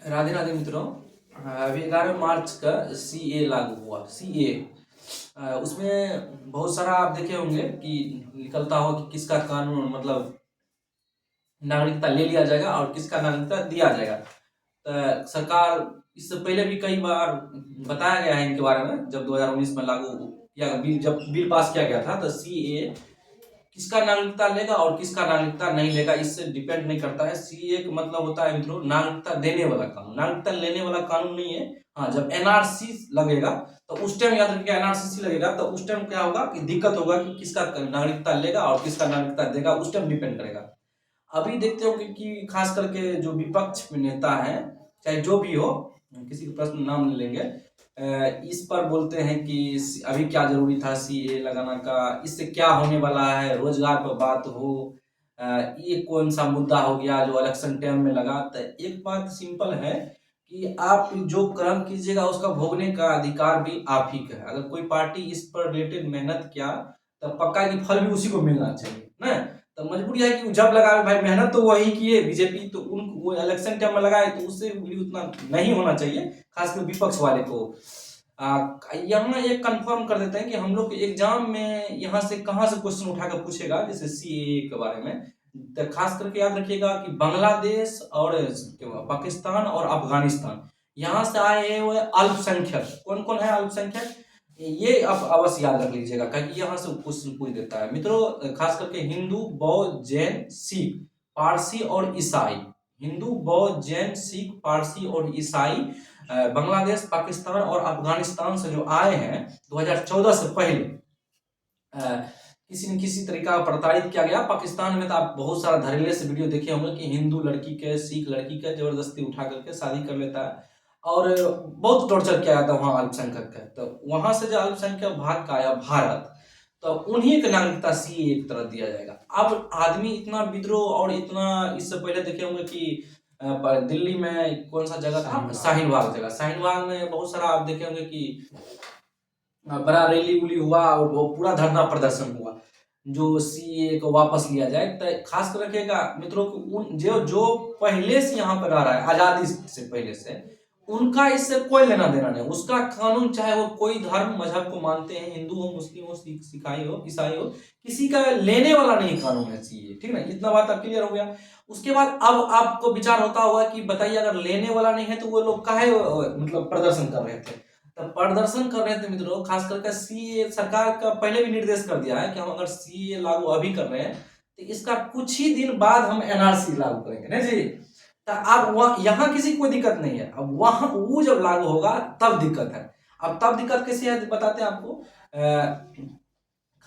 राधे राधे मित्रों। अभी 11 मार्च का सीए लागू हुआ। सीए उसमें बहुत सारा आप देखे होंगे कि निकलता हो कि किसका कानून मतलब नागरिकता ले लिया जाएगा और किसका नागरिकता दिया जाएगा। तो सरकार इससे पहले भी कई बार बताया गया है इनके बारे में। जब 2019 में लागू किया बिल, जब बिल पास किया गया था तो सीए किसका नागरिकता लेगा और किसका नागरिकता नहीं लेगा इससे डिपेंड नहीं करता है। सीए का मतलब होता है मित्रों नागरिकता देने वाला कानून, नागरिकता लेने वाला कानून नहीं है। हाँ, जब एनआरसी लगेगा तो उस टाइम याद रखिए, एनआरसी लगेगा तो उस टाइम क्या होगा कि दिक्कत होगा कि किसका नागरिकता लेगा और किसका नागरिकता देगा, उस टाइम डिपेंड करेगा। अभी देखते हो कि खास करके जो विपक्ष में नेता है, चाहे जो भी हो, किसी का प्रश्न नाम नहीं लेंगे, इस पर बोलते हैं कि अभी क्या जरूरी था सीए लगाना का, इससे क्या होने वाला है, रोजगार पर बात हो, ये कौन सा मुद्दा हो गया जो इलेक्शन टाइम में लगा। तो एक बात सिंपल है कि आप जो कर्म कीजिएगा उसका भोगने का अधिकार भी आप ही का है। अगर कोई पार्टी इस पर रिलेटेड मेहनत किया तो पक्का की फल भी उसी को मिलना चाहिए ना। तो मजबूरी है कि जब लगाए भाई, मेहनत तो वही किए बीजेपी, तो उन वो इलेक्शन टाइम में लगाए तो उससे भी उतना नहीं होना चाहिए, खासकर विपक्ष वाले को। यहाँ ये कंफर्म कर देते हैं कि हम लोग एग्जाम में यहाँ से कहाँ से क्वेश्चन उठाकर पूछेगा जैसे सीए के बारे में। तो खास करके याद रखिएगा कि बांग्लादेश और पाकिस्तान और अफगानिस्तान, यहाँ से आए हुए अल्पसंख्यक कौन कौन है अल्पसंख्यक, ये आप अवश्य याद रख लीजिएगा क्योंकि यहाँ से क्वेश्चन पूछ देता है मित्रों। खास करके हिंदू, बौद्ध, जैन, सिख, पारसी और ईसाई। हिंदू, बौद्ध, जैन, सिख, पारसी और ईसाई बांग्लादेश, पाकिस्तान और अफगानिस्तान से जो आए हैं 2014 से पहले, किसी न किसी तरीका प्रताड़ित किया गया। पाकिस्तान में तो आप बहुत सारा धड़ल्ले से वीडियो देखे होंगे कि हिंदू लड़की के, सिख लड़की के जबरदस्ती उठा करके शादी कर लेता है और बहुत टॉर्चर किया जाता है वहां अल्पसंख्यक का। तो वहां से जो अल्पसंख्यक भाग का आया भारत, तो उन्हीं की नागरिकता सी एक तरह दिया जाएगा। अब आदमी इतना विद्रोह और इतना, इससे पहले देखे होंगे कि दिल्ली में कौन सा जगह था, शाहीन बाग जगह, शाहीन बाग में बहुत सारा आप देखे होंगे कि बड़ा रैली उली हुआ और वो पूरा धरना प्रदर्शन हुआ जो सीए को वापस लिया जाए। तो खास कर रखिएगा मित्रों कि उन जो जो पहले से यहाँ पर रह रहा है आजादी से पहले से, उनका इससे कोई लेना देना नहीं। उसका कानून चाहे वो कोई धर्म मजहब को मानते हैं, हिंदू हो, मुस्लिम हो, सिखाई हो, ईसाई हो, किसी का लेने वाला नहीं कानून है सीए। ठीक ना, इतना बात अब क्लियर हो गया। उसके बाद अब आपको विचार होता होगा कि बताइए अगर लेने वाला नहीं है तो वो लोग काहे मतलब प्रदर्शन कर रहे थे। तो प्रदर्शन कर रहे थे मित्रों, खास करके सीए सरकार का पहले भी निर्देश कर दिया है कि हम अगर सीए लागू अभी कर रहे हैं तो इसका कुछ ही दिन बाद हम एनआरसी लागू करेंगे ना जी। तो अब वह यहाँ किसी को दिक्कत नहीं है, अब वहां वो जब लागू होगा तब दिक्कत है। अब तब दिक्कत कैसे है बताते हैं आपको।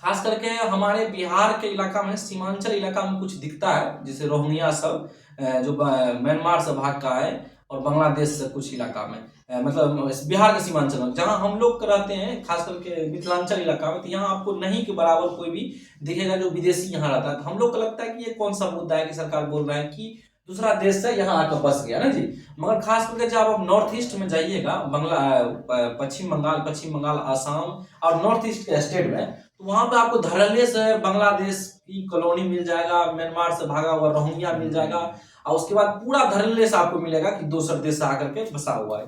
खास करके हमारे बिहार के इलाका में, सीमांचल इलाका में कुछ दिखता है, जैसे रोहिंग्या सब जो म्यांमार से भाग का है, और बांग्लादेश से कुछ इलाका में, मतलब बिहार के सीमांचल में जहां हम लोग रहते हैं, खास करके मिथिलांचल इलाका में, तो यहाँ आपको नहीं के बराबर कोई भी दिखेगा जो विदेशी यहाँ रहता है। तो हम लोग को लगता है कि ये कौन सा मुद्दा है कि सरकार बोल रहा है कि दूसरा देश से यहाँ आकर बस गया ना जी। मगर खास करके जब आप नॉर्थ ईस्ट में जाइएगा, पश्चिम बंगाल, आसाम और नॉर्थ ईस्ट के स्टेट में, तो वहां पे आपको धड़ल्ले से बांग्लादेश की कॉलोनी मिल जाएगा, म्यांमार से भागा हुआ रोहिंग्या मिल जाएगा, और उसके बाद पूरा धड़ल्ले से आपको मिलेगा कि दूसरे देश से आकर के बसा हुआ है।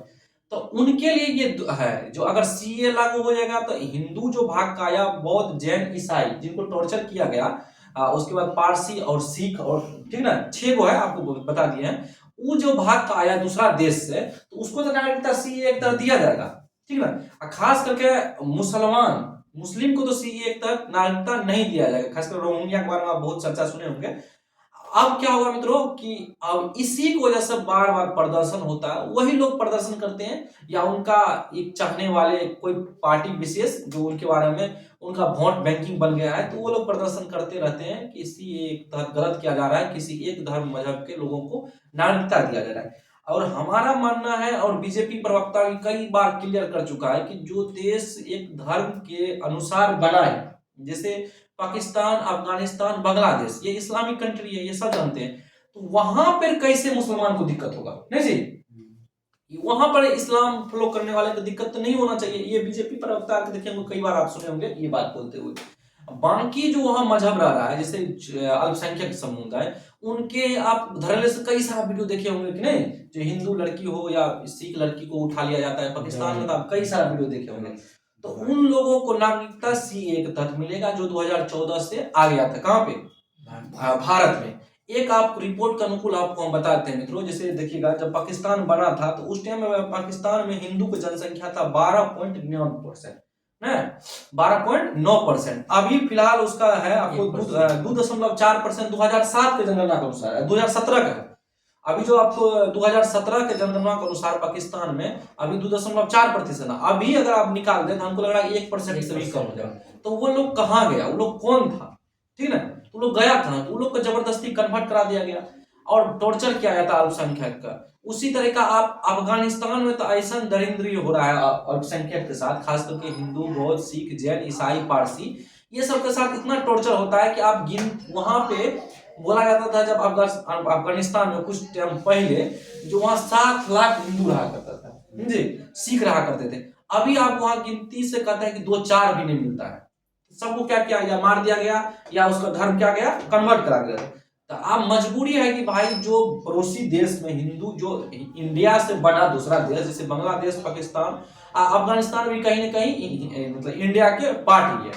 तो उनके लिए ये है जो अगर सीए लागू हो जाएगा तो हिंदू जो भाग का आया, बौद्ध, जैन, ईसाई जिनको टॉर्चर किया गया, उसके बाद पारसी और सिख, और ठीक ना 6 गो है आपको बता दिए हैं, वो जो भाग का आया दूसरा देश से, तो उसको तो नागरिकता सीए एक तरह दिया जाएगा। ठीक ना, खास करके मुसलमान मुस्लिम को तो सीए एक तरह नागरिकता नहीं दिया जाएगा। खासकर रोहिंग्या के बारे में आप बहुत चर्चा सुने होंगे। अब क्या होगा मित्रों कि अब इसी की वजह से बार बार प्रदर्शन होता है, वही लोग प्रदर्शन करते हैं या उनका एक चाहने वाले कोई पार्टी विशेष जो उनके बारे में उनका वोट बैंकिंग बन गया है, तो वो लोग प्रदर्शन करते रहते हैं कि इसी एक तहत गलत किया जा रहा है, किसी एक धर्म मजहब के लोगों को नागरिकता दिया जा रहा है। और हमारा मानना है, और बीजेपी प्रवक्ता भी कई बार क्लियर कर चुका है कि जो देश एक धर्म के अनुसार बना है, जैसे पाकिस्तान, अफगानिस्तान, बांग्लादेश, ये इस्लामिक कंट्री है, ये सब जानते हैं, तो वहां पर कैसे मुसलमान को दिक्कत होगा नहीं जी। वहां पर इस्लाम फॉलो करने वाले को दिक्कत तो नहीं होना चाहिए। ये बीजेपी प्रवक्ता के देखेंगे कई बार आप सुने होंगे ये बात बोलते हुए। बाकी जो वहाँ मजहब रह रहा है, जैसे अल्पसंख्यक समुदाय, उनके आप धड़ल्ले से कई सारा वीडियो देखे होंगे कि नहीं, जो हिंदू लड़की हो या सिख लड़की को उठा लिया जाता है पाकिस्तान में, तो आप कई सारा वीडियो देखे होंगे। तो उन लोगों को नागरिकता सीए के तहत मिलेगा, जो 2014 से आ गया था। कहाँ पे? भारत में। एक आप रिपोर्ट के अनुकूल आपको हम बताते हैं मित्रों, जैसे देखिएगा, जब पाकिस्तान बना था तो उस टाइम में पाकिस्तान में हिंदू की जनसंख्या था 12.9%, 12.9%। अभी फिलहाल उसका है आपको 2.4% 2007 के जनगणना के अनुसार, 2017 का है। अभी जो आपको 2017 के जनगणना के अनुसार पाकिस्तान में अभी 2.4% है। अभी अगर आप निकाल दें तो हमको लग रहा है 1% से भी कम हो जाएगा। तो वो लोग कहाँ गया, वो लोग कौन था, ठीक है ना? तो लोग गया कहाँ? तो लोग को जबरदस्ती कन्वर्ट करा दिया गया और टॉर्चर किया गया था अल्पसंख्यक का। उसी तरह का आप अफगानिस्तान में तो ऐसा दरिंद्री हो रहा है अल्पसंख्यक के साथ, खास करके हिंदू, बौद्ध, सिख, जैन, ईसाई, पारसी, ये सब के साथ इतना टॉर्चर होता है कि आप वहां पे बोला जाता था जब अफगानिस्तान में कुछ टाइम पहले, जो वहां 7 लाख हिंदू रहा करता था, जी, सिख रहा करते थे। अभी आप वहां गिनती से कहते हैं कि 2-4 भी नहीं मिलता है। सबको क्या किया गया? मार दिया गया, या उसका धर्म क्या गया? कन्वर्ट करा गया। तो अब मजबूरी है कि भाई जो पड़ोसी देश में हिंदू, जो इंडिया से बड़ा दूसरा देश जैसे बांग्लादेश, पाकिस्तान, अफगानिस्तान भी कहीं ना कहीं मतलब इंडिया के पार्ट ही है।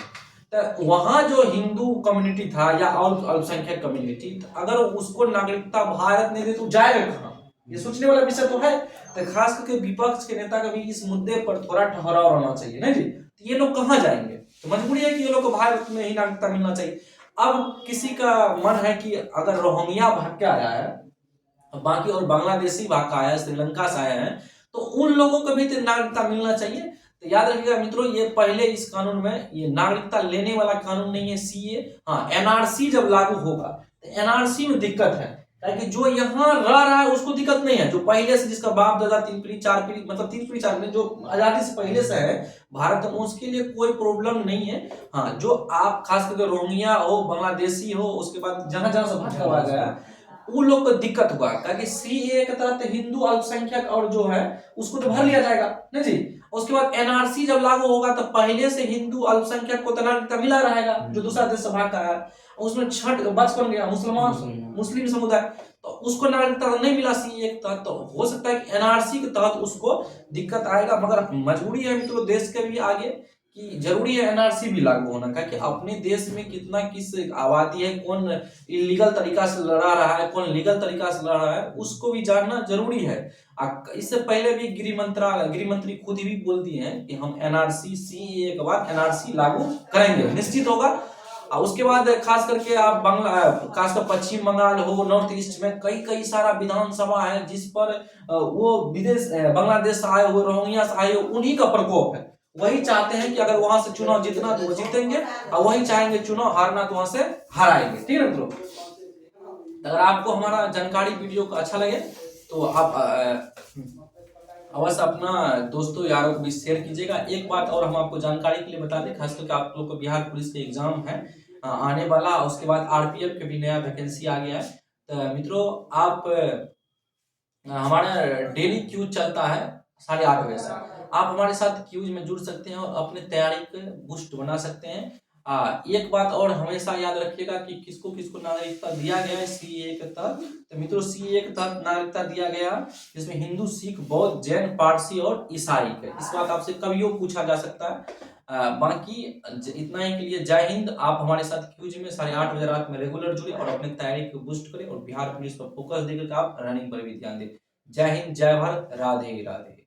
तो वहां जो हिंदू कम्युनिटी था या अल्पसंख्यक कम्युनिटी, अगर उसको नागरिकता भारत नहीं दे तो जाएगा कहाँ? ये सोचने वाला विषय तो है। तो खास करके विपक्ष के नेता का भी इस मुद्दे पर थोड़ा ठहराव रहना चाहिए ना जी। तो ये लोग कहाँ जाएंगे? तो मजबूरी है कि ये लोग को भारत में ही नागरिकता मिलना चाहिए। अब किसी का मन है कि अगर रोहिंग्या भाग के आया है, बाकी और बांग्लादेशी भाग का आया है, श्रीलंका से आया है, तो उन लोगों को भी तो नागरिकता मिलना चाहिए। तो याद रखिएगा मित्रों, ये पहले इस कानून में ये नागरिकता लेने वाला कानून नहीं है सीए। हाँ, एनआरसी जब लागू होगा तो एनआरसी में दिक्कत है, ताकि जो यहाँ रह रहा है उसको दिक्कत नहीं है, जो पहले से जिसका बाप दादा 3 पीढ़ी 4 पीढ़ी, मतलब 3 पीढ़ी 4 पीढ़ी जो आजादी से पहले से है भारत में, उसके लिए कोई प्रॉब्लम नहीं है। हाँ, जो आप खास करके रोहिंग्या हो, बांग्लादेशी हो, उसके बाद जहां जहां से भटका हुआ गया, उन लोग को दिक्कत होगा, क्योंकि सीए के तहत हिंदू अल्पसंख्यक और जो है उसको तो भर लिया जाएगा ना जी। उसके बाद एनआरसी जब लागू होगा तो पहले से हिंदू अल्पसंख्यक को तो नागरिकता मिला रहेगा, जो दूसरा देश से भाग का है। उसमें छठ बचपन गया मुस्लिम समुदाय, तो उसको नागरिकता नहीं मिला सीए के तहत, तो हो सकता है कि एनआरसी के तहत उसको दिक्कत आएगा। मगर मजबूरी है मित्रों देश के भी आगे कि जरूरी है एनआरसी भी लागू होना का, कि अपने देश में कितना किस आबादी है, कौन इलीगल तरीका से लड़ा रहा है, कौन लीगल तरीका से लड़ा रहा है, उसको भी जानना जरूरी है। इससे पहले भी गृह मंत्री खुद ही भी बोल दिए हैं कि हम एनआरसी सीए के बाद एनआरसी लागू करेंगे, निश्चित होगा। और उसके बाद खास करके आप खासकर पश्चिम बंगाल हो, नॉर्थ ईस्ट में कई कई सारा विधानसभा है जिस पर वो विदेश बांग्लादेश से आए हुए, रोहिंग्या से आए हुए, उन्हीं का प्रकोप है। वही चाहते हैं कि अगर वहां से चुनाव जीतना तो वो जीतेंगे, और वही चाहेंगे चुनाव हारना तो वहां से हाराएंगे। ठीक है मित्रों, अगर आपको हमारा जानकारी वीडियो को अच्छा लगे तो आप अवश्य अपना दोस्तों यारों को भी शेयर कीजिएगा। एक बात और हम आपको जानकारी के लिए बता दें, खास करके आप लोग को बिहार पुलिस के एग्जाम है आने वाला, उसके बाद आरपीएफ के भी नया वैकेंसी आ गया है। तो मित्रों आप हमारा डेली क्यूज चलता है 8:30 बजे से, आप हमारे साथ क्यूज में जुड़ सकते हैं और अपने तैयारी को बूस्ट बना सकते हैं। एक बात और हमेशा याद रखिएगा कि किसको किसको नागरिकता दिया गया है सीए के तहत। तो मित्रों सीए के तहत नागरिकता दिया गया जिसमें हिंदू, सिख, बौद्ध, जैन, पारसी और ईसाई के। इस बात आपसे कभी पूछा जा सकता है। बाकी इतना ही के लिए जय हिंद। आप हमारे साथ क्यूज में 8:30 बजे रात में रेगुलर जुड़े और अपने तैयारी को बूस्ट करें और बिहार पुलिस पर फोकस देकर आप रनिंग पर भी ध्यान दें। जय हिंद, जय भारत, राधे राधे।